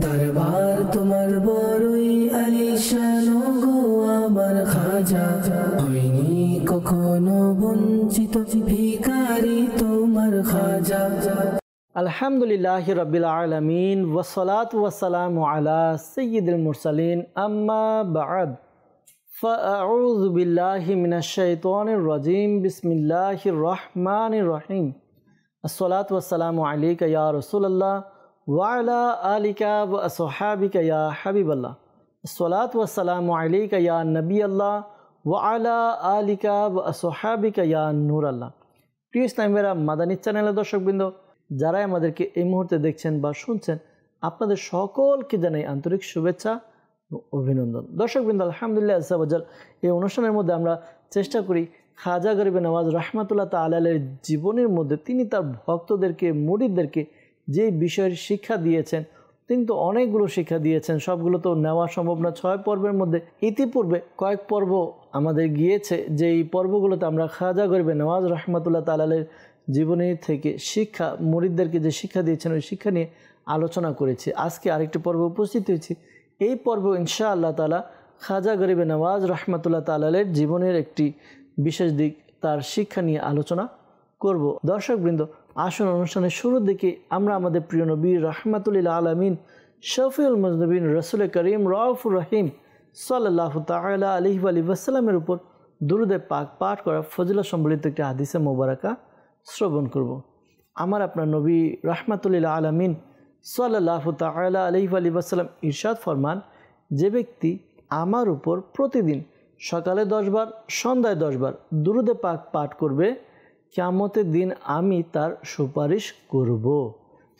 দরবার তোমার বড়ই আলিশান গো আমার খাজা, হইনি কখনো বঞ্চিত ভিখারি তোমার খাজা। আলহামদুলিল্লাহি রাব্বিল আলামিন ওয়াসসালাতু ওয়াসসালামু আলা সাইয়্যিদিল মুরসালিন আম্মা বা'দ ফাআউযু বিল্লাহি মিনাশ শাইতানির রাজীম বিসমিল্লাহির রহমানির রহিম আসসালাতু ওয়াসসালামু আলাইকা ইয়া রাসূলুল্লাহ ওয়া আলা আলিকা ওয়া আসহাবিকা ইয়া হাবিবাল্লাহ আসসালাতু ওয়াসসালামু আলাইকা ইয়া নবিয়াল্লাহ ওয়া আলা আলিকা ওয়া আসহাবিকা ইয়া নূরাল্লাহ। প্রিয় ইসলামীরা, মাদানী চ্যানেলের দর্শকবৃন্দ যারা আমাদেরকে এই মুহূর্তে দেখছেন বা শুনছেন, আপনাদের সকলকে জানাই আন্তরিক শুভেচ্ছা ও অভিনন্দন। দর্শকবৃন্দ, আলহামদুলিল্লাহ আযজা ওয়া জাল, এই অনুষ্ঠানের মধ্যে আমরা চেষ্টা করি খাজা গরিবে নওয়াজ রাহমাতুল্লাহ তাআলা আলাইহির জীবনের মধ্যে তিনি তার ভক্তদেরকে, মুরিদদেরকে যে বিষয়ের শিক্ষা দিয়েছেন, তিনি তো অনেকগুলো শিক্ষা দিয়েছেন, সবগুলো তো নেওয়া সম্ভব না 6 পর্বের মধ্যে। ইতিপূর্বে কয়েক পর্ব আমাদের গিয়েছে, যে এই পর্বগুলোতে আমরা খাজা গরিবে নওয়াজ রাহমাতুল্লাহ তাআলা আলাইহির জীবনী থেকে শিক্ষা, মুরিদদেরকে যে শিক্ষা দিয়েছেন ওই শিক্ষা নিয়ে আলোচনা করেছি। আজকে আরেকটি পর্ব উপস্থিত হয়েছি। এই পর্ব ইনশাআল্লাহ তাআলা খাজা গরিবে নওয়াজ রাহমাতুল্লাহ তাআলা আলাইহির জীবনের একটি বিশেষ দিক, তার শিক্ষা নিয়ে আলোচনা করব। দর্শকবৃন্দ, আসুন অনুষ্ঠানের শুরুর দিকে আমরা আমাদের প্রিয় নবী রাহমাতুল আলামিন শফিউল মুজনিবিন রাসূল করিম রাউফুর রহিম সাল্লাল্লাহু তাআলা আলাইহি ওয়া সাল্লামের উপর দুরূদে পাক পাঠ করা ফজিলত সম্বলিত একটি হাদিসে মোবারকা শ্রবণ করব। আমার আপনার নবী রাহমাতুল আলামিন সাল্লাল্লাহু তাআলা আলাইহি ওয়া সাল্লাম ইরশাদ ফরমান, যে ব্যক্তি আমার উপর প্রতিদিন সকালে 10 বার, সন্ধ্যায় 10 বার দুরূদে পাক পাঠ করবে, কিয়ামতের দিন আমি তার সুপারিশ করব।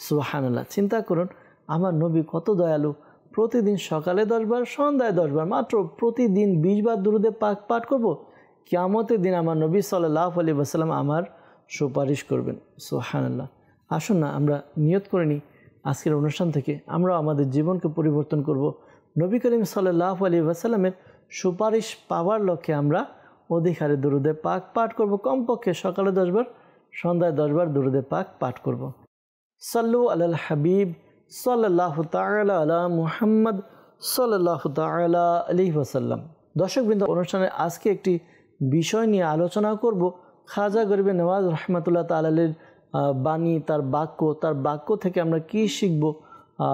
সুবহানাল্লাহ। চিন্তা করুন, আমার নবী কত দয়ালু। প্রতিদিন সকালে 10 বার, সন্ধ্যায় 10 বার, মাত্র প্রতিদিন 20 বার দুরূদে পাক পাঠ করব, কিয়ামতের দিন আমার নবী সাল্লাল্লাহু আলাইহি ওয়াসাল্লাম আমার সুপারিশ করবেন। সুবহানাল্লাহ। আসুন না আমরা নিয়ত করে নিই, আজকের অনুষ্ঠান থেকে আমরা আমাদের জীবনকে পরিবর্তন করব। নবী করিম সাল্লাল্লাহু আলাইহি ওয়াসাল্লামের সুপারিশ পাওয়ার লক্ষ্যে আমরা অধিকারে দুরূদে পাক পাঠ করব। কমপক্ষে সকালে 10 বার, সন্ধ্যায় 10 বার দুরূদে পাক পাঠ করব। সাল্লু আলাল হাবিব সাল্লাল্লাহু তাআলা আলা মুহাম্মদ সাল্লাল্লাহু তাআলা আলাইহি ওয়াসাল্লাম। দর্শকবৃন্দ, অনুষ্ঠানে আজকে একটি বিষয় নিয়ে আলোচনা করব। খাজা গরিবে নওয়াজ রাহমাতুল্লাহ তাআলা আলাইহির বাণী, তার বাক্য থেকে আমরা কি শিখব,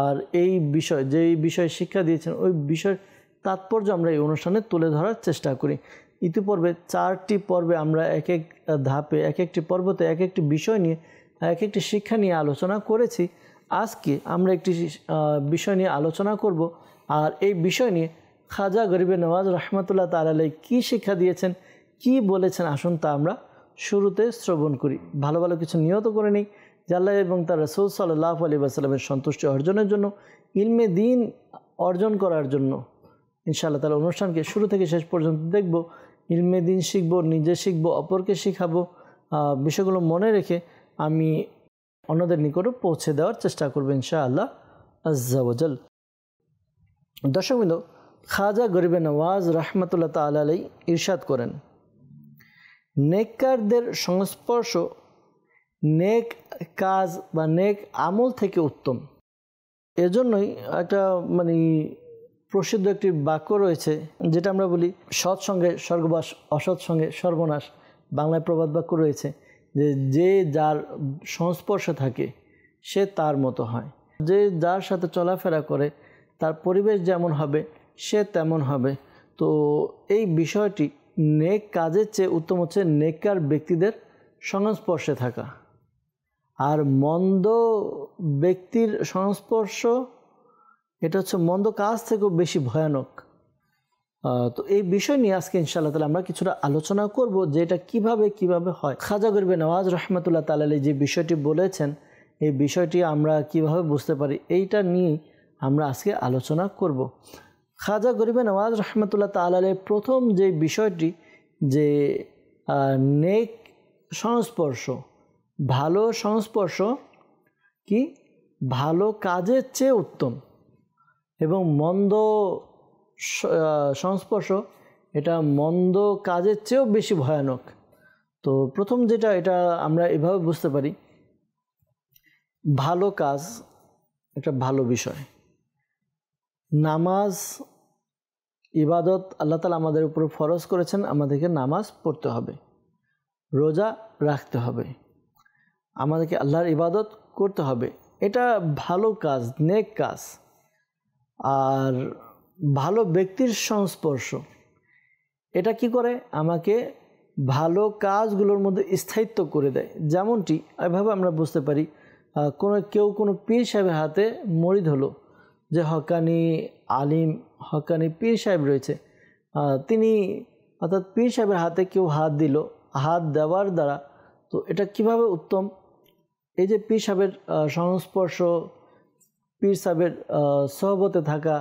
আর এই বিষয়, যেই বিষয়ে শিক্ষা দিয়েছেন ওই বিষয়ের তাৎপর্য আমরা এই অনুষ্ঠানে তুলে ধরার চেষ্টা করি। ইতিপূর্বে 4টি পর্বে আমরা এক এক ধাপে, এক একটি পর্বতে এক একটি বিষয় নিয়ে, এক একটি শিক্ষা নিয়ে আলোচনা করেছি। আজকে আমরা একটি বিষয় নিয়ে আলোচনা করব, আর এই বিষয় নিয়ে খাজা গরিবে নওয়াজ রাহমাতুল্লাহ তাআলা আলাইহি কী শিক্ষা দিয়েছেন, কি বলেছেন, আসুন তা আমরা শুরুতে শ্রবণ করি। ভালো ভালো কিছু নিয়ত করে নিই যে আল্লাহ এবং তার রাসূল সাল্লাল্লাহু আলাইহি ওয়াসাল্লামের সন্তুষ্টি অর্জনের জন্য, ইলমে দ্বীন অর্জন করার জন্য ইনশাআল্লাহ তাআলা অনুষ্ঠানকে শুরু থেকে শেষ পর্যন্ত দেখব। ইলমে দ্বীন শিখব, নিজে শিখব, অপরকে শিখাবো। বিষয়গুলো মনে রেখে আমি অন্যদের নিকটে পৌঁছে দেওয়ার চেষ্টা করব ইনশাআল্লাহ আযজা ওয়া জাল। দর্শকবৃন্দ, খাজা গরিবে নওয়াজ রাহমাতুল্লাহ তাআলা আলাইহি ইরশাদ করেন, নেককারদের সংস্পর্শ নেক কাজ বা নেক আমল থেকে উত্তম। এজন্যই একটা প্রসিদ্ধ একটি বাক্য রয়েছে, যেটা আমরা বলি সৎসঙ্গে স্বর্গবাস, অসৎ সঙ্গে সর্বনাশ। বাংলায় প্রবাদ বাক্য রয়েছে যে যে যার সংস্পর্শে থাকে সে তার মতো হয়। যে যার সাথে চলাফেরা করে তার পরিবেশ যেমন হবে সে তেমন হবে। তো এই বিষয়টি নেক কাজের চেয়ে উত্তম হচ্ছে নেককার ব্যক্তিদের সংস্পর্শে থাকা, আর মন্দ ব্যক্তির সংস্পর্শ এটা হচ্ছে মন্দ কাজ থেকেও বেশি ভয়ানক। তো এই বিষয় নিয়ে আজকে ইনশাআল্লাহ তাআলা আমরা কিছুটা আলোচনা করব যে এটা কিভাবে হয়। খাজা গরিবে নওয়াজ রাহমাতুল্লাহ তাআলা আলাইহি যে বিষয়টি বলেছেন, এই বিষয়টি আমরা কিভাবে বুঝতে পারি, এইটা নিয়ে আমরা আজকে আলোচনা করব। খাজা গরিবে নওয়াজ রাহমাতুল্লাহ তাআলা আলাইহির প্রথম যে বিষয়টি, যে নেক সংস্পর্শ, ভালো সংস্পর্শ কি ভালো কাজের চেয়ে উত্তম, এবং মন্দ সংস্পর্শ এটা মন্দ কাজের চেয়েও বেশি ভয়ানক। তো প্রথম যেটা, এটা আমরা এভাবে বুঝতে পারি, ভালো কাজ একটা ভালো বিষয়, নামাজ ইবাদত আল্লাহ তাআলা আমাদের উপর ফরজ করেছেন, আমাদেরকে নামাজ পড়তে হবে, রোজা রাখতে হবে, আমাদেরকে আল্লাহর ইবাদত করতে হবে। এটা ভালো কাজ, নেক কাজ। আর ভালো ব্যক্তির সংস্পর্শ এটা কি করে? আমাকে ভালো কাজগুলোর মধ্যে স্থায়িত্ব করে দেয়। যেমনটি এভাবে আমরা বুঝতে পারি, কোনো পীর সাহেবের হাতে মরিদ হলো, যে হক্কানি আলিম, হক্কানি পীর সাহেব রয়েছে, তিনি অর্থাৎ পীর সাহেবের হাতে কেউ হাত দিল, হাত দেওয়ার দ্বারা তো এটা কিভাবে উত্তম? এই যে পীর সাহেবের সংস্পর্শ, পীর সাহেবের সহবতে থাকা,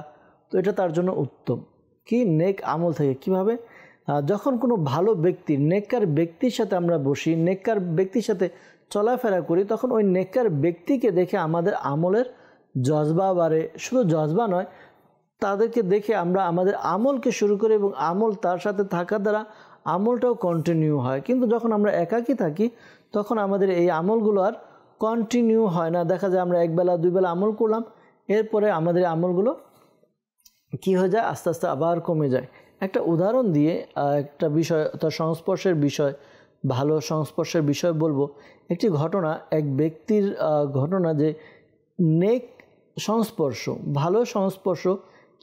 তো এটা তার জন্য উত্তম। কি নেক আমল থেকে কিভাবে? যখন কোনো ভালো ব্যক্তি, নেককার ব্যক্তির সাথে আমরা বসি, নেককার ব্যক্তির সাথে চলাফেরা করি, তখন ওই নেককার ব্যক্তিকে দেখে আমাদের আমলের জজবা বাড়ে। শুধু জজবা নয়, তাদেরকে দেখে আমরা আমাদের আমলকে শুরু করি এবং আমল তার সাথে থাকার দ্বারা আমলটাও কন্টিনিউ হয়। কিন্তু যখন আমরা একাকী থাকি তখন আমাদের এই আমলগুলো আর কন্টিনিউ হয় না। দেখা যায় আমরা একবেলা দুইবেলা আমল করলাম, এরপরে আমাদের আমলগুলো কি হয়ে যায়? আস্তে আস্তে আবার কমে যায়। একটা উদাহরণ দিয়ে একটা বিষয়, তার সংস্পর্শের বিষয়, ভালো সংস্পর্শের বিষয় বলবো। একটি ঘটনা, এক ব্যক্তির ঘটনা, যে নেক সংস্পর্শ, ভালো সংস্পর্শ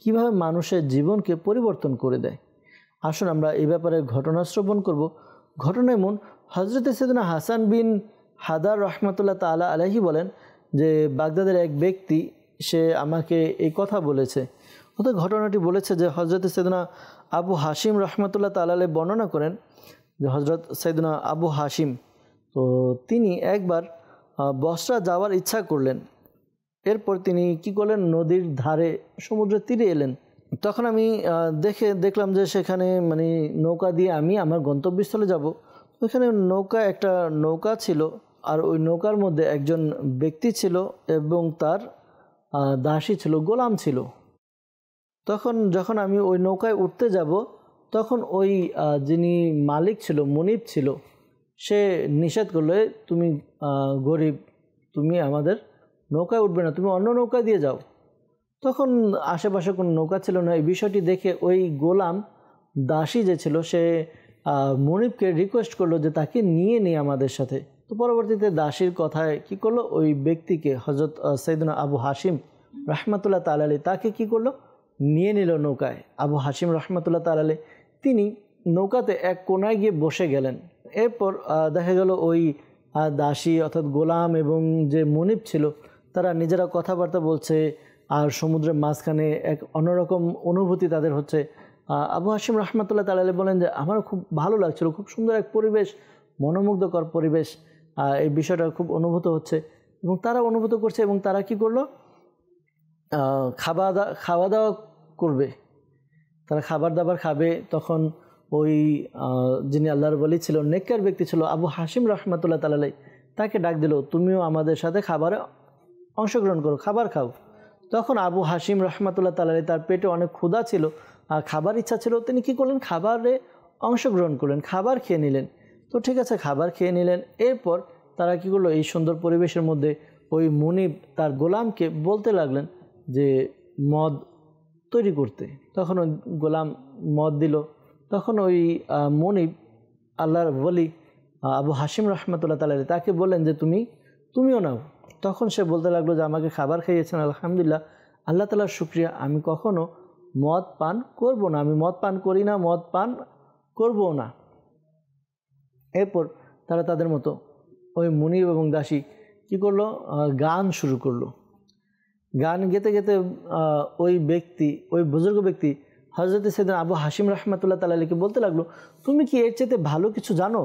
কিভাবে মানুষের জীবনকে পরিবর্তন করে দেয়। আসুন আমরা এই ব্যাপারে ঘটনা শ্রবণ করব। ঘটনা এমন, হজরত সৈয়দনা হাসান বিন হাদার রহমতুল্লাহ তাআলা আলাইহি বলেন যে বাগদাদের এক ব্যক্তি, সে আমাকে এই কথা বলেছে। অর্থাৎ ঘটনাটি বলেছে যে হজরত সৈয়দনা আবু হাশিম রহমতুল্লাহ তাআলা আলাইহি বর্ণনা করেন যে হজরত সৈয়দনা আবু হাশিম, তো তিনি একবার বসরা যাওয়ার ইচ্ছা করলেন। এরপর তিনি কি করলেন? নদীর ধারে, সমুদ্রের তীরে এলেন। তখন আমি দেখলাম যে সেখানে মানে নৌকা দিয়ে আমি আমার গন্তব্যস্থলে যাব। ওইখানে একটা নৌকা ছিল, আর ওই নৌকার মধ্যে একজন ব্যক্তি ছিল এবং তার দাসী ছিল, গোলাম ছিল। যখন আমি ওই নৌকায় উঠতে যাব, তখন ওই যিনি মালিক ছিল, মুনিব ছিল, সে নিষেধ করলো, তুমি গরিব, তুমি আমাদের নৌকায় উঠবে না, তুমি অন্য নৌকা দিয়ে যাও। তখন আশেপাশে কোনো নৌকা ছিল না। এই বিষয়টি দেখে ওই গোলাম দাসী যে ছিল, সে মুনিবকে রিকোয়েস্ট করলো যে তাকে নিয়ে নিয়ে আমাদের সাথে। তো পরবর্তীতে দাসীর কথায় কি করলো, ওই ব্যক্তিকে, হজরত সৈয়দনা আবু হাশিম রহমতুল্লাহ তাআলা আলাইহি, তাকে কি করলো? নিয়ে নিল নৌকায়। আবু হাশিম রহমতুল্লাহ তাআলা আলাইহি তিনি নৌকাতে এক কোনায় গিয়ে বসে গেলেন। এরপর দেখা গেল ওই দাসী অর্থাৎ গোলাম এবং যে মুনিব ছিল, তারা নিজেরা কথাবার্তা বলছে, আর সমুদ্রের মাঝখানে এক অন্যরকম অনুভূতি তাদের হচ্ছে। আবু হাশিম রহমতুল্লাহ তাআলা আলাইহি বলেন যে আমারও খুব ভালো লাগছিল, খুব সুন্দর এক পরিবেশ, মনোমুগ্ধকর পরিবেশ, এই বিষয়টা খুব অনুভূত হচ্ছে এবং তারা অনুভূত করছে। এবং তারা কি করলো? খাওয়া দাওয়া করবে, তারা খাবার দাবার খাবে। তখন ওই যিনি আল্লাহর ওলি ছিল, নেককার ব্যক্তি ছিল, আবু হাশিম রহমতুল্লাহ তাআলা আলাইহি, তাকে ডাক দিল, তুমিও আমাদের সাথে খাবারে অংশগ্রহণ করো, খাবার খাও। তখন আবু হাশিম রহমতুল্লাহ তাআলা আলাইহি, তার পেটে অনেক ক্ষুধা ছিল, খাবার ইচ্ছা ছিল, তিনি কি করলেন? খাবারে অংশগ্রহণ করলেন, খাবার খেয়ে নিলেন। তো ঠিক আছে, খাবার খেয়ে নিলেন। এরপর তারা কি করলো? এই সুন্দর পরিবেশের মধ্যে ওই মুনিব তার গোলামকে বলতে লাগলেন যে মদ তৈরি করতে। তখন ওই গোলাম মদ দিল। তখন ওই মুনিব, আল্লাহর ওলি আবু হাশিম রহমতুল্লাহ তাআলা আলাইহি, তাকে বললেন যে তুমিও নাও। তখন সে বলতে লাগলো যে আমাকে খাবার খাইয়েছেন, আলহামদুলিল্লাহ, আল্লাহ তাআলার শুকরিয়া, আমি কখনো মদ পান করব না, আমি মদ পান করি না, মদ পান করবও না। এরপর তারা তাদের মতো ওই মুনিব এবং দাসী কি করলো? গান শুরু করলো। গান গেতে গেতে ওই ব্যক্তি, ওই বুজুর্গ ব্যক্তি হযরত সাইয়েদনা আবু হাশিম রহমতুল্লাহ তাআলা আলাইহিকে বলতে লাগলো, তুমি কি এর চাইতে ভালো কিছু জানো?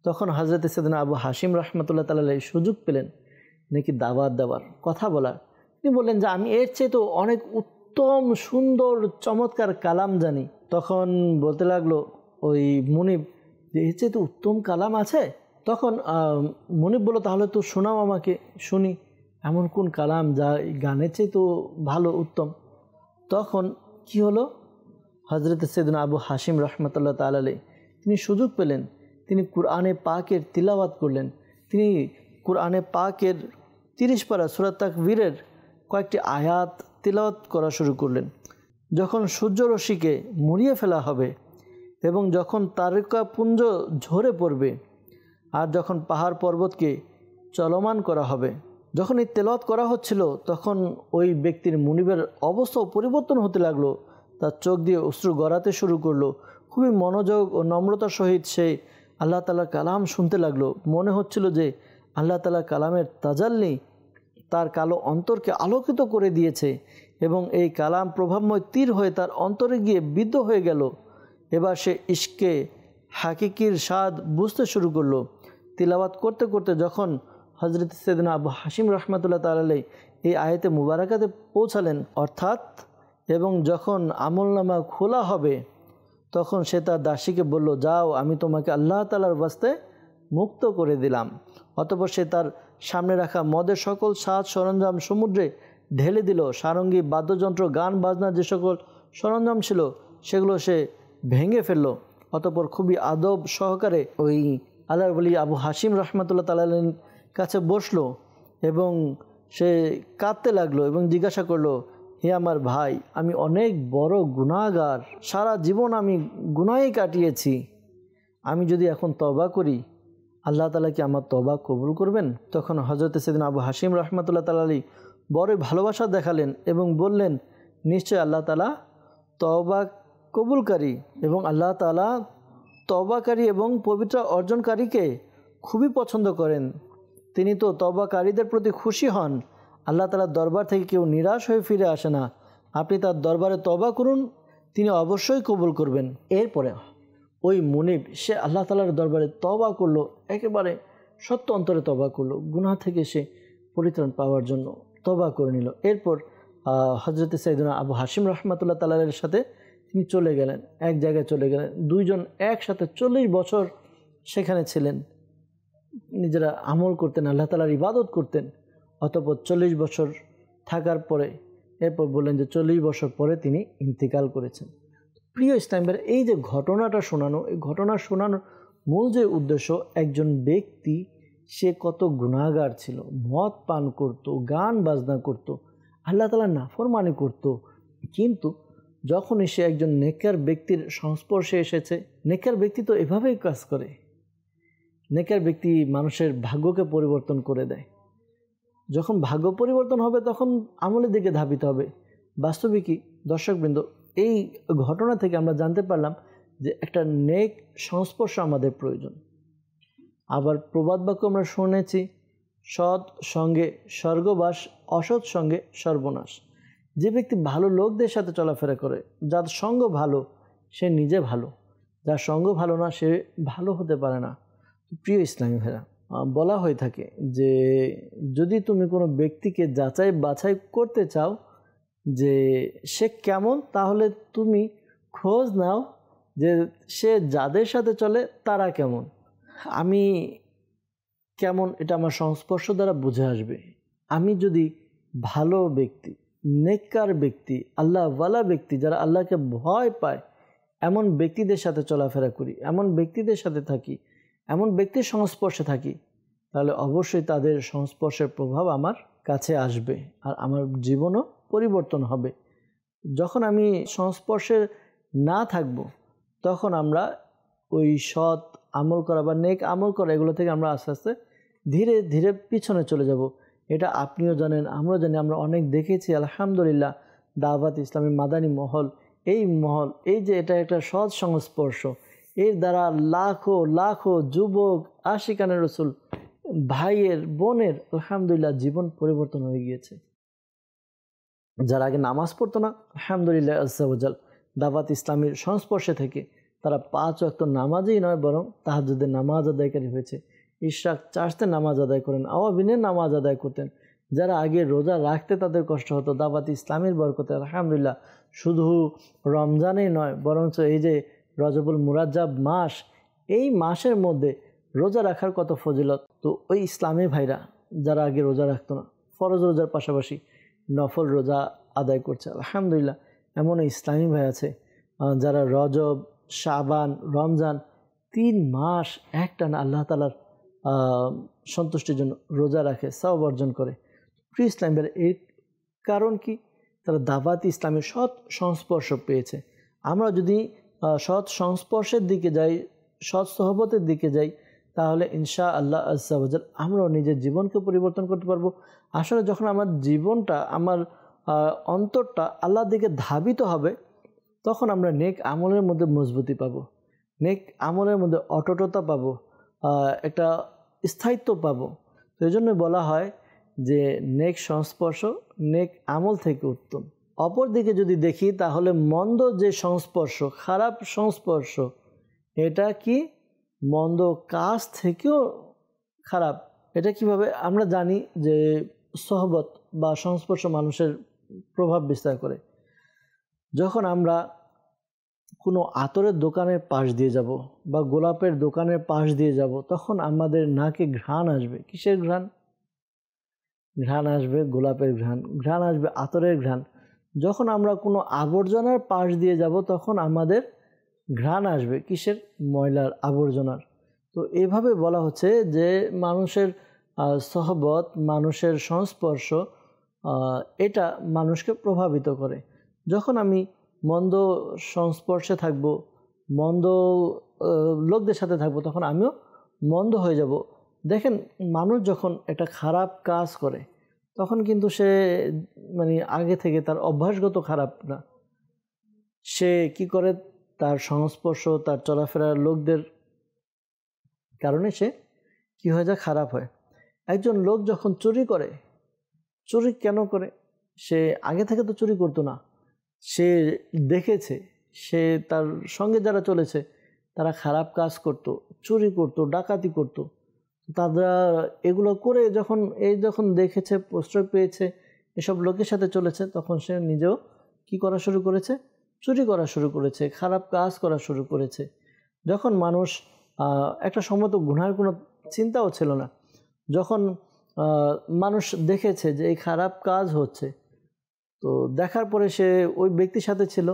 তখন হযরত সাইয়েদনা আবু হাশিম রহমতুল্লাহ তাআলা আলাইহি সুযোগ পেলেন নাকি দাওয়াত দেওয়ার, কথা বলার। তিনি বললেন যে আমি এর চেয়ে তো অনেক উত্তম, সুন্দর, চমৎকার কালাম জানি। তখন বলতে লাগলো ওই মুনিব যে এর চেয়ে তো উত্তম কালাম আছে। তখন মুনিব বলল, তাহলে তো শোনাও আমাকে, শুনি এমন কোন কালাম যা গানের চেয়ে তো ভালো, উত্তম। তখন কি হলো? হযরত সাইয়েদনা আবু হাশিম রহমতুল্লাহ তাআলা আলাইহি তিনি সুযোগ পেলেন, তিনি কুরআনে পাকের তিলাওয়াত করলেন। তিনি কুরআনে পাকের 30 পারা সূরা তাকবীরের কয়েকটি আয়াত তিলাওয়াত করা শুরু করলেন। যখন সূর্যরশ্মিকে মুড়িয়ে ফেলা হবে এবং যখন তারকাপুঞ্জ ঝরে পড়বে আর যখন পাহাড় পর্বতকে চলমান করা হবে, যখন এই তেলাওয়াত করা হচ্ছিল তখন ওই ব্যক্তির মুনিবের অবস্থাও পরিবর্তন হতে লাগলো। তার চোখ দিয়ে অশ্রু গড়াতে শুরু করলো। খুবই মনোযোগ ও নম্রতার সহিত সে আল্লাহ তাআলার কালাম শুনতে লাগলো। মনে হচ্ছিল যে আল্লাহ তাআলার কালামের তাজাল্লি তার কালো অন্তরকে আলোকিত করে দিয়েছে এবং এই কালাম প্রভাবময় তীর হয়ে তার অন্তরে গিয়ে বিদ্ধ হয়ে গেল। এবার সে ইশকে হাকিকির স্বাদ বুঝতে শুরু করলো। তিলাওয়াত করতে করতে যখন হযরত সাইয়েদনা আবু হাশিম রাহমাতুল্লাহ তাআলা আলাইহি এই আয়াতে মুবারাকাতে পৌঁছালেন, অর্থাৎ এবং যখন আমলনামা খোলা হবে তখন সে তার দাসীকে বলল, যাও, আমি তোমাকে আল্লাহ তাআলার ওয়াস্তে মুক্ত করে দিলাম। অতঃপর সে তার সামনে রাখা মদের সকল সাজ সরঞ্জাম সমুদ্রে ঢেলে দিল। সারঙ্গী, বাদ্যযন্ত্র, গান বাজনা যে সকল সরঞ্জাম ছিল সেগুলো সে ভেঙে ফেলল। অতঃপর খুবই আদব সহকারে ওই আল্লাহর ওলি আবু হাশিম রাহমাতুল্লাহ তাআলা আলাইহির কাছে বসলো এবং সে কাঁদতে লাগলো এবং জিজ্ঞাসা করলো, হে আমার ভাই, আমি অনেক বড় গুনাহগার, সারা জীবন আমি গুনাহে কাটিয়েছি। আমি যদি এখন তওবা করি, আল্লাহ তাআলা কি আমার তওবা কবুল করবেন? তখন হযরত সাইয়েদনা আবু হাশিম রাহমাতুল্লাহ তাআলা আলাইহি বড় ভালোবাসা দেখালেন এবং বললেন, নিশ্চয় আল্লাহ তাআলা তওবা কবুলকারী এবং আল্লাহ তাআলা তওবাকারী এবং পবিত্র অর্জনকারীকে খুবই পছন্দ করেন। তিনি তো তওবাকারীদের প্রতি খুশি হন। আল্লাহ তাআলার দরবার থেকে কেউ নিরাশ হয়ে ফিরে আসে না। আপনি তার দরবারে তওবা করুন, তিনি অবশ্যই কবুল করবেন। এরপরে ওই মুনিব সে আল্লাহ তাআলার দরবারে তওবা করলো, একেবারে সত্য অন্তরে তওবা করলো, গুনাহ থেকে সে পরিত্রাণ পাওয়ার জন্য তওবা করে নিল। এরপর হযরত সাইয়েদনা আবু হাশিম রাহমাতুল্লাহ তাআলা আলাইহির সাথে তিনি চলে গেলেন, এক জায়গায় চলে গেলেন। দুইজন একসাথে 40 বছর সেখানে ছিলেন, নিজেরা আমল করতেন, আল্লাহ তাআলার ইবাদত করতেন। অতঃপর 40 বছর থাকার পরে এরপর বললেন যে 40 বছর পরে তিনি ইন্তিকাল করেছেন। প্রিয় ইসলামের এই যে ঘটনাটা শোনানো, এই ঘটনা শোনানোর মূল যে উদ্দেশ্য, একজন ব্যক্তি সে কত গুনাহগার ছিল, মদ পান করত, গান বাজনা করত, আল্লাহ তাআলার নাফরমানি করত, কিন্তু যখনই সে একজন নেককার ব্যক্তির সংস্পর্শে এসেছে, নেককার ব্যক্তি তো এভাবেই কাজ করে। নেককার ব্যক্তি মানুষের ভাগ্যকে পরিবর্তন করে দেয়। যখন ভাগ্য পরিবর্তন হবে তখন আমলের দিকে ধাবিত হবে। বাস্তবিকই দর্শকবৃন্দ, এই ঘটনা থেকে আমরা জানতে পারলাম যে একটা নেক সংস্পর্শ আমাদের প্রয়োজন। আবার প্রবাদ বাক্য আমরা শুনেছি, সৎ সঙ্গে স্বর্গবাস, অসৎ সঙ্গে সর্বনাশ। যে ব্যক্তি ভালো লোকদের সাথে চলাফেরা করে, যার সঙ্গ ভালো সে নিজে ভালো, যার সঙ্গ ভালো না সে ভালো হতে পারে না। প্রিয় ইসলামী ভাইরা, বলা হয়ে থাকে যে যদি তুমি কোনো ব্যক্তিকে যাচাই বাছাই করতে চাও যে সে কেমন, তাহলে তুমি খোঁজ নাও যে সে যাদের সাথে চলে তারা কেমন। আমি কেমন এটা আমার সংস্পর্শ দ্বারা বুঝে আসবে। আমি যদি ভালো ব্যক্তি, নেককার ব্যক্তি, আল্লাহওয়ালা ব্যক্তি, যারা আল্লাহকে ভয় পায়, এমন ব্যক্তিদের সাথে চলাফেরা করি, এমন ব্যক্তিদের সাথে থাকি, এমন ব্যক্তির সংস্পর্শে থাকি, তাহলে অবশ্যই তাদের সংস্পর্শের প্রভাব আমার কাছে আসবে আর আমার জীবনও পরিবর্তন হবে। যখন আমি সংস্পর্শে না থাকব তখন আমরা ওই সৎ আমল করা বা নেক আমল করা এগুলো থেকে আমরা আস্তে আস্তে ধীরে ধীরে পিছনে চলে যাব। এটা আপনিও জানেন, আমরাও জানি, আমরা অনেক দেখেছি। আলহামদুলিল্লাহ, দাওয়াত ইসলামী মাদানী মহল, এই যে এটা একটা সৎ সংস্পর্শ, এর দ্বারা লাখো লাখো যুবক আশিকানে রসুল ভাইয়ের বোনের আলহামদুলিল্লাহ জীবন পরিবর্তন হয়ে গিয়েছে। যারা আগে নামাজ পড়তো না, আলহামদুলিল্লাহ আজ্জা ওয়াজাল দাওয়াত ইসলামীর সংস্পর্শে থেকে তারা 5 ওয়াক্ত নামাজই নয় বরং তাহাজ্জুদের নামাজ আদায়কারী হয়েছে। ইশরাক চাষতে নামাজ আদায় করেন, আওয়াবিনের নামাজ আদায় করতেন। যারা আগে রোজা রাখতে তাদের কষ্ট হতো, দাওয়াত ইসলামীর বরকতে আলহামদুলিল্লাহ শুধু রমজানেই নয় বরঞ্চ এই যে রজবুল মুরাজ্জাব মাস, এই মাসের মধ্যে রোজা রাখার কত ফজিলত। তো ওই ইসলামী ভাইরা যারা আগে রোজা রাখতো না, ফরজ রোজার পাশাপাশি নফল রোজা আদায় করছে, আলহামদুলিল্লাহ এমন ইসলামী ভাই আছে যারা রজব, শাবান, রমজান 3 মাস একটানা আল্লাহ তাআলার সন্তুষ্টির জন্য রোজা রাখে, সওয়াব অর্জন করে। প্রিয় ইসলামী ভাইরা, এর কারণ কি? তারা দাওয়াত ইসলামের সৎ সংস্পর্শ পেয়েছে। আমরা যদি সৎ সংস্পর্শের দিকে যাই, সৎ সোহবতের দিকে যাই, তাহলে ইনশা আল্লাহ আজ্জা ওয়া জাল আমরাও নিজের জীবনকে পরিবর্তন করতে পারবো। আসলে যখন আমার জীবনটা, আমার অন্তরটা আল্লাহর দিকে ধাবিত হবে, তখন আমরা নেক আমলের মধ্যে মজবুতি পাবো, নেক আমলের মধ্যে অটুটতা পাবো, একটা স্থায়িত্ব পাবো। তো এই জন্য বলা হয় যে নেক সংস্পর্শ নেক আমল থেকে উত্তম। অপর দিকে যদি দেখি তাহলে মন্দ যে সংস্পর্শ, খারাপ সংস্পর্শ, এটা কি মন্দ কাজ থেকেও খারাপ। এটা কিভাবে আমরা জানি যে সোহবত বা সংস্পর্শ মানুষের প্রভাব বিস্তার করে। যখন আমরা কোনো আতরের দোকানের পাশ দিয়ে যাব বা গোলাপের দোকানের পাশ দিয়ে যাব, তখন আমাদের নাকে ঘ্রাণ আসবে। কিসের ঘ্রাণ? ঘ্রাণ আসবে গোলাপের ঘ্রাণ, ঘ্রাণ আসবে আতরের ঘ্রাণ। যখন আমরা কোনো আবর্জনার পাশ দিয়ে যাব, তখন আমাদের ঘ্রাণ আসবে কিসের? ময়লার, আবর্জনার। তো এইভাবে বলা হচ্ছে যে মানুষের সোহবত, মানুষের সংস্পর্শ, এটা মানুষকে প্রভাবিত করে। যখন আমি মন্দ সংস্পর্শে থাকব, মন্দ লোকদের সাথে থাকব, তখন আমিও মন্দ হয়ে যাব। দেখেন, মানুষ যখন একটা খারাপ কাজ করে, তখন কিন্তু সে মানে আগে থেকে তার অভ্যাসগত খারাপ না, সে কি করে, তার সংস্পর্শ, তার চলাফেরার লোকদের কারণে সে কি হয়ে যায়? খারাপ হয়। একজন লোক যখন চুরি করে, চুরি কেন করে? সে আগে থেকে তো চুরি করতো না, সে দেখেছে, সে তার সঙ্গে যারা চলেছে তারা খারাপ কাজ করত, চুরি করত, ডাকাতি করত। তারা এগুলো করে যখন দেখেছে, প্রশ্রয় পেয়েছে, এসব লোকের সাথে চলেছে, তখন সে নিজেও কি করা শুরু করেছে? চুরি করা শুরু করেছে, খারাপ কাজ করা শুরু করেছে। যখন মানুষ একটা সময় তো গুনাহের কোনো চিন্তাও ছিল না, যখন মানুষ দেখেছে যে এই খারাপ কাজ হচ্ছে, তো দেখার পরে সে ওই ব্যক্তির সাথে ছিল,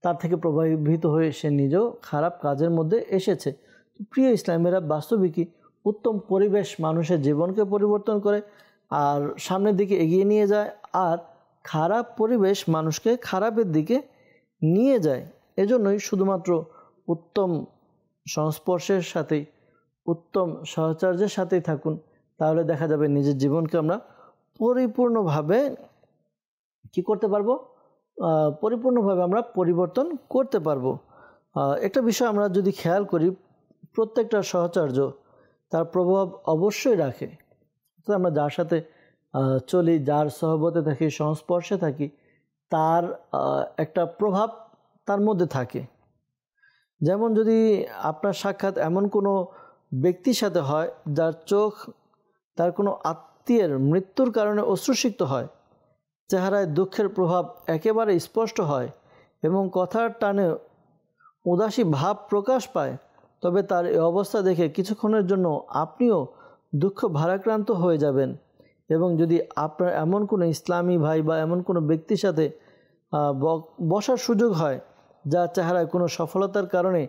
তার থেকে প্রভাবিত হয়ে সে নিজেও খারাপ কাজের মধ্যে এসেছে। প্রিয় ইসলামেরা, বাস্তবিকই উত্তম পরিবেশ মানুষের জীবনকে পরিবর্তন করে আর সামনের দিকে এগিয়ে নিয়ে যায়, আর খারাপ পরিবেশ মানুষকে খারাপের দিকে নিয়ে যায়। এজন্যই শুধুমাত্র উত্তম সংস্পর্শের সাথেই, উত্তম সহচর্যের সাথেই থাকুন, তাহলে দেখা যাবে নিজের জীবনকে আমরা পরিপূর্ণভাবে কি করতে পারবো? পরিপূর্ণভাবে আমরা পরিবর্তন করতে পারবো। একটা বিষয় আমরা যদি খেয়াল করি, প্রত্যেকটা সহচর্য তার প্রভাব অবশ্যই রাখে। তো আমরা যার সাথে চলি, যার সহবতে থাকি, সংস্পর্শে থাকি, তার একটা প্রভাব তার মধ্যে থাকে। যেমন যদি আপনার সাক্ষাৎ এমন কোনো ব্যক্তির সাথে হয় যার চোখ তার কোনো আত্মীয়ের মৃত্যুর কারণে অশ্রুসিক্ত হয়, চেহারায় দুঃখের প্রভাব একেবারে স্পষ্ট হয় এবং কথার টানে উদাসী ভাব প্রকাশ পায়, তবে তার এই অবস্থা দেখে কিছুক্ষণের জন্য আপনিও দুঃখ ভারাক্রান্ত হয়ে যাবেন। এবং যদি আপনার এমন কোনো ইসলামী ভাই বা এমন কোনো ব্যক্তির সাথে বসার সুযোগ হয়, যার চেহারায় কোনো সফলতার কারণে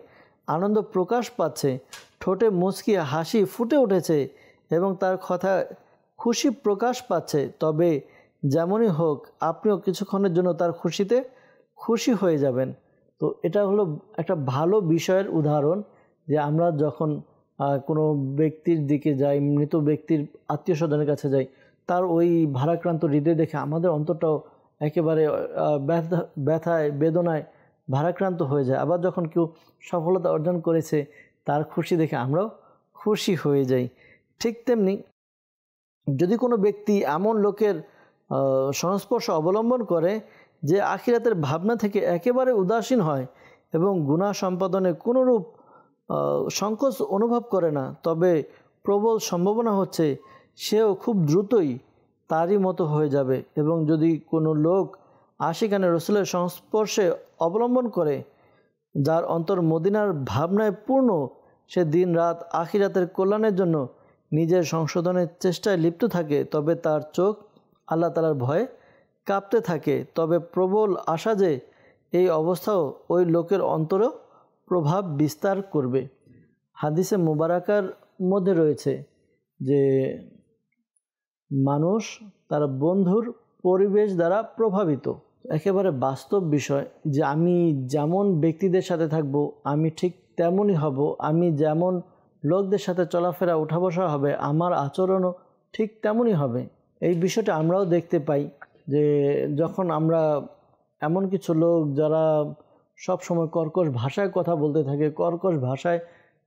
আনন্দ প্রকাশ পাচ্ছে, ঠোঁটে মুচকি হাসি ফুটে উঠেছে এবং তার কথায় খুশি প্রকাশ পাচ্ছে, তবে যেমনই হোক আপনিও কিছুক্ষণের জন্য তার খুশিতে খুশি হয়ে যাবেন। তো এটা হলো একটা ভালো বিষয়ের উদাহরণ, যে আমরা যখন কোনো ব্যক্তির দিকে যাই, মৃত ব্যক্তির আত্মীয় স্বজনের কাছে যাই, তার ওই ভারাক্রান্ত হৃদয় দেখে আমাদের অন্তরটাও একেবারে ব্যথায়, বেদনায় ভারাক্রান্ত হয়ে যায়। আবার যখন কেউ সফলতা অর্জন করেছে, তার খুশি দেখে আমরাও খুশি হয়ে যাই। ঠিক তেমনি যদি কোনো ব্যক্তি এমন লোকের সংস্পর্শ অবলম্বন করে যে আখিরাতের ভাবনা থেকে একেবারে উদাসীন হয় এবং গুনাহ সম্পাদনে কোনোরূপ সংকোচ অনুভব করে না, তবে প্রবল সম্ভাবনা হচ্ছে সেও খুব দ্রুতই তারই মতো হয়ে যাবে। এবং যদি কোনো লোক আশিকানে রসুলের সংস্পর্শে অবলম্বন করে, যার অন্তর মদিনার ভাবনায় পূর্ণ, সে দিন রাত আখিরাতের কল্যাণের জন্য নিজের সংশোধনের চেষ্টায় লিপ্ত থাকে, তবে তার চোখ আল্লাহ তাআলার ভয়ে কাঁপতে থাকে। তবে প্রবল আশা যে এই অবস্থাও ওই লোকের অন্তরেও প্রভাব বিস্তার করবে। হাদিসে মুবারাকার মধ্যে রয়েছে যে মানুষ তার বন্ধুর পরিবেশ দ্বারা প্রভাবিত। একেবারে বাস্তব বিষয় যে আমি যেমন ব্যক্তিদের সাথে থাকব আমি ঠিক তেমনই হব, আমি যেমন লোকদের সাথে চলাফেরা উঠা বসা হবে আমার আচরণও ঠিক তেমনই হবে। এই বিষয়টা আমরাও দেখতে পাই যে যখন আমরা এমন কিছু লোক যারা সব সময় কর্কশ ভাষায় কথা বলতে থাকে, কর্কশ ভাষায়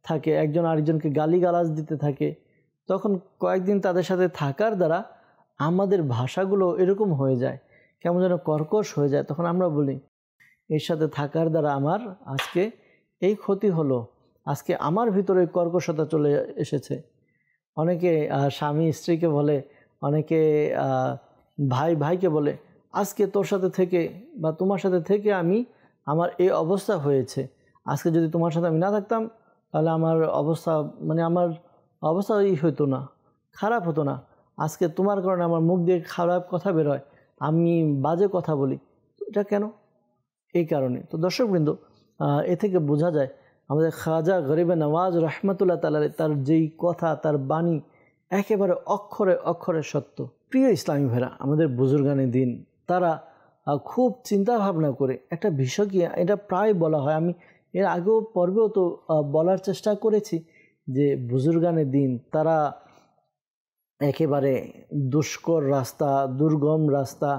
থাকে, একজন আরেকজনকে গালিগালাজ দিতে থাকে, তখন কয়েকদিন তাদের সাথে থাকার দ্বারা আমাদের ভাষাগুলো এরকম হয়ে যায়, কেমন যেন কর্কশ হয়ে যায়। তখন আমরা বলি এর সাথে থাকার দ্বারা আমার আজকে এই ক্ষতি হলো, আজকে আমার ভিতরে কর্কশতা চলে এসেছে। অনেকে স্বামী স্ত্রীকে বলে, অনেকে ভাই ভাইকে বলে আজকে তোর সাথে থেকে বা তোমার সাথে থেকে আমার এই অবস্থা হয়েছে, আজকে যদি তোমার সাথে আমি না থাকতাম তাহলে আমার অবস্থা আমার অবস্থা হতো না, খারাপ হতো না, আজকে তোমার কারণে আমার মুখ দিয়ে খারাপ কথা বেরোয়, আমি বাজে কথা বলি। এটা কেন? এই কারণে। তো দর্শকবৃন্দ, এ থেকে বোঝা যায় আমাদের খাজা গরিবে নওয়াজ রহমতুল্লাহ তাআলা তার যেই কথা, তার বাণী একেবারে অক্ষরে অক্ষরে সত্য। প্রিয় ইসলামী ভাইরা, আমাদের বুজুর্গানে দিন তারা খুব চিন্তা ভাবনা করে একটা বিষয়কে, এটা প্রায় বলা হয়, আমি এর আগেও পর্বেও তো বলার চেষ্টা করেছি যে বুজুর্গানে দিন তারা একেবারে দুষ্কর রাস্তা, দুর্গম রাস্তা,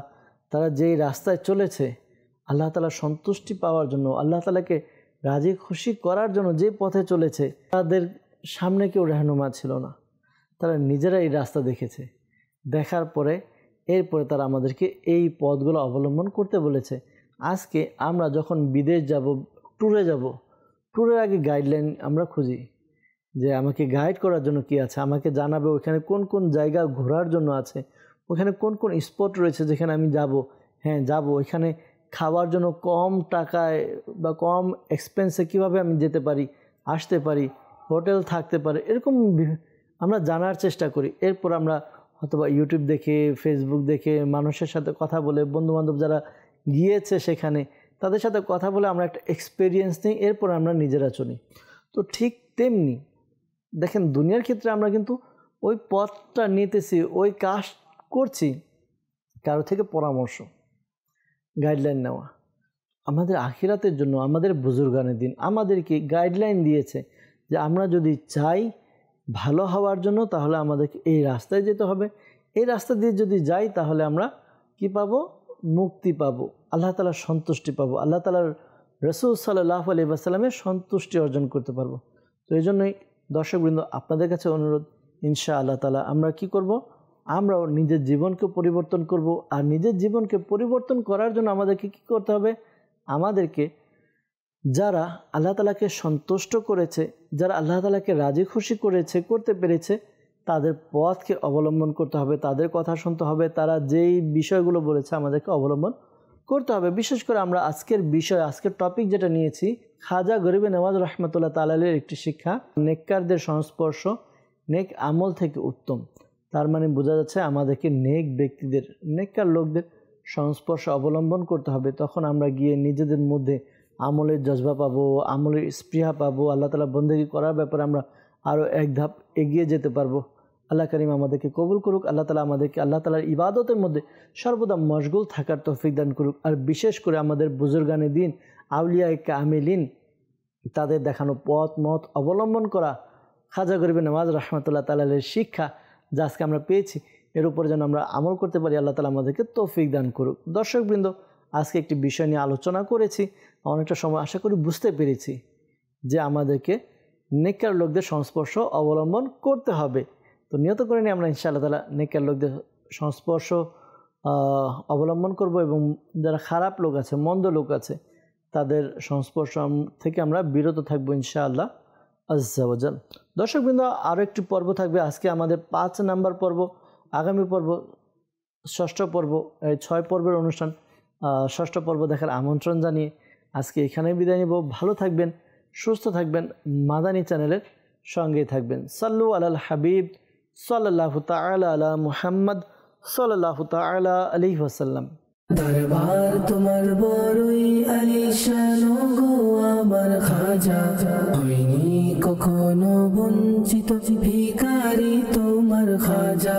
তারা যেই রাস্তায় চলেছে আল্লাহ তাআলা সন্তুষ্টি পাওয়ার জন্য, আল্লাহ তাআলাকে রাজি খুশি করার জন্য যে পথে চলেছে, তাদের সামনে কেউ রহনুমা ছিল না, তারা নিজেরা এই রাস্তা দেখেছে। দেখার পরে এরপরে তারা আমাদেরকে এই পথগুলো অবলম্বন করতে বলেছে। আজকে আমরা যখন বিদেশ যাব, ট্যুরে যাব, ট্যুরের আগে গাইডলাইন আমরা খুঁজি যে আমাকে গাইড করার জন্য কি আছে, আমাকে জানাবে ওখানে কোন কোন জায়গা ঘোরার জন্য আছে, ওখানে কোন কোন স্পট রয়েছে যেখানে আমি যাব। হ্যাঁ যাব, এখানে খাওয়ার জন্য কম টাকায় বা কম এক্সপেন্সে কিভাবে আমি যেতে পারি, আসতে পারি, হোটেল থাকতে পারি, এরকম আমরা জানার চেষ্টা করি। এরপর আমরা অথবা ইউটিউব দেখে, ফেসবুক দেখে, মানুষের সাথে কথা বলে, বন্ধুবান্ধব যারা গিয়েছে সেখানে তাদের সাথে কথা বলে আমরা একটা এক্সপেরিয়েন্স নিই, এরপর আমরা নিজেরা চলি। তো ঠিক তেমনি দেখেন দুনিয়ার ক্ষেত্রে আমরা কিন্তু ওই পথটা নিতেছি, ওই কাজ করছি, কারো থেকে পরামর্শ, গাইডলাইন নেওয়া। আমাদের আখিরাতের জন্য আমাদের বুজুর্গানের দিন আমাদেরকে গাইডলাইন দিয়েছে যে আমরা যদি চাই ভালো হওয়ার জন্য তাহলে আমাদেরকে এই রাস্তায় যেতে হবে, এই রাস্তা দিয়ে যদি যাই তাহলে আমরা কি পাবো? মুক্তি পাবো, আল্লাহ তাআলার সন্তুষ্টি পাবো, আল্লাহ তাআলার রাসূল সাল্লাল্লাহু আলাইহি ওয়াসাল্লামের সন্তুষ্টি অর্জন করতে পারবো। তো এই জন্যই দর্শকবৃন্দ আপনাদের কাছে অনুরোধ, ইনশাআল্লাহ তাআলা আমরা কি করব? আমরাও নিজের জীবনকে পরিবর্তন করব। আর নিজের জীবনকে পরিবর্তন করার জন্য আমাদেরকে কি করতে হবে? আমাদেরকে যারা আল্লাহ তাআলাকে সন্তুষ্ট করেছে, যারা আল্লাহ তাআলাকে রাজি খুশি করেছে, করতে পেরেছে, তাদের পথকে অবলম্বন করতে হবে, তাদের কথা শুনতে হবে, তারা যেই বিষয়গুলো বলেছে আমাদেরকে অবলম্বন করতে হবে। বিশেষ করে আমরা আজকের বিষয়, আজকের টপিক যেটা নিয়েছি, খাজা গরিবে নওয়াজ রহমতুল্লাহ তাআলার একটি শিক্ষা, নেককারদের সংস্পর্শ নেক আমল থেকে উত্তম। তার মানে বোঝা যাচ্ছে আমাদেরকে নেক ব্যক্তিদের, নেককার লোকদের সংস্পর্শ অবলম্বন করতে হবে। তখন আমরা গিয়ে নিজেদের মধ্যে আমলের জজবা পাবো, আমলের স্পৃহা পাবো, আল্লাহ তাআলা বন্দেগী করার ব্যাপারে আমরা আরও এক ধাপ এগিয়ে যেতে পারবো। আল্লাহ কারীম আমাদেরকে কবুল করুক। আল্লাহ তাআলা আমাদেরকে আল্লাহ তাআলার ইবাদতের মধ্যে সর্বদা মশগুল থাকার তৌফিক দান করুক। আর বিশেষ করে আমাদের বুজুর্গানে দিন, আউলিয়ায়ে কামিলিন, তাদের দেখানো পথ মত অবলম্বন করা, খাজা গরিবে নওয়াজ রহমতুল্লাহ তাআলার শিক্ষা যা আজকে আমরা পেয়েছি, এর উপরে যেন আমরা আমল করতে পারি। আল্লাহ তাআলা আমাদেরকে তৌফিক দান করুক। দর্শকবৃন্দ, আজকে একটি বিষয় নিয়ে আলোচনা করেছি, অনেকটা সময় আশা করি বুঝতে পেরেছি যে আমাদেরকে নেককার লোকদের সংস্পর্শ অবলম্বন করতে হবে। তো নিয়ত করে নিয়ে আমরা ইনশাআল্লাহ তাআলা নেককার লোকদের সংস্পর্শ অবলম্বন করব এবং যারা খারাপ লোক আছে, মন্দ লোক আছে, তাদের সংস্পর্শ থেকে আমরা বিরত থাকবো ইনশাআল্লাহ আজ্জা ওয়া জাল। দর্শকবৃন্দ, আরও একটি পর্ব থাকবে আজকে আমাদের 5 নাম্বার পর্ব। আগামী পর্ব 6ষ্ঠ পর্ব, 6 পর্বের অনুষ্ঠান 6ষ্ঠ পর্ব দেখার আমন্ত্রণ জানিয়ে আজকে এখানেই বিদায় নিব। ভালো থাকবেন, সুস্থ থাকবেন, মাদানী চ্যানেলের সঙ্গেই থাকবেন। সাল্লু আলাল হাবিব সাল্লাল্লাহু তাআলা আলা মুহাম্মদ সাল্লাল্লাহু তাআলা আলাইহি ওয়াসাল্লাম। দরবার তোমার বড়ই আলিশান গো আমার খাজা, হইনি কখনো বঞ্চিত ভিখারি তোমার খাজা।